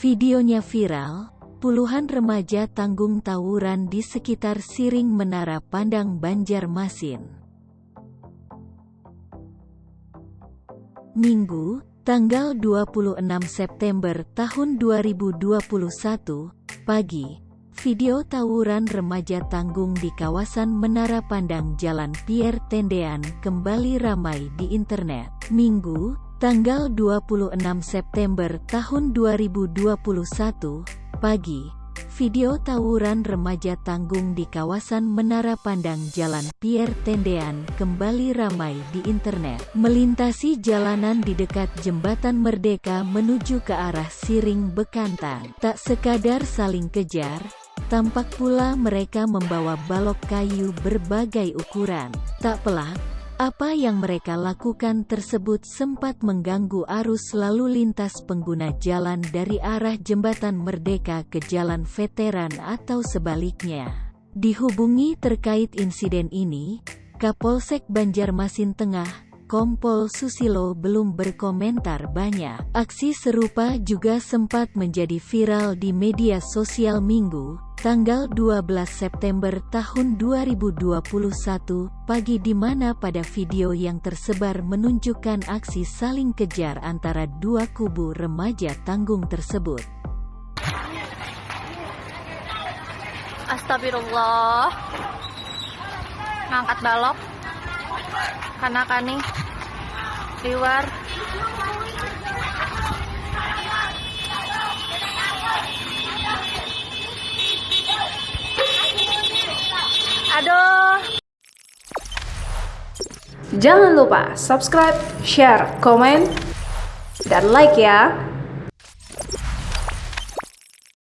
Videonya viral, puluhan remaja tanggung tawuran di sekitar Siring Menara Pandang Banjarmasin. Minggu, tanggal 26 September tahun 2021, pagi, video tawuran remaja tanggung di kawasan Menara Pandang Jalan Pierre Tendean kembali ramai di internet. Minggu, tanggal 26 September tahun 2021, pagi, video tawuran remaja tanggung di kawasan Menara Pandang Jalan Pierre Tendean kembali ramai di internet. Melintasi jalanan di dekat Jembatan Merdeka menuju ke arah Siring Bekantan. Tak sekadar saling kejar, tampak pula mereka membawa balok kayu berbagai ukuran. Tak pelak, apa yang mereka lakukan tersebut sempat mengganggu arus lalu lintas pengguna jalan dari arah Jembatan Merdeka ke Jalan Veteran atau sebaliknya. Dihubungi terkait insiden ini, Kapolsek Banjarmasin Tengah, Kompol Susilo belum berkomentar banyak. Aksi serupa juga sempat menjadi viral di media sosial Minggu, tanggal 12 September tahun 2021, pagi di mana pada video yang tersebar menunjukkan aksi saling kejar antara dua kubu remaja tanggung tersebut. Astagfirullah. Ngangkat balok. Kanak-kani liwar. Aduh. Jangan lupa subscribe, share, komen, dan like ya.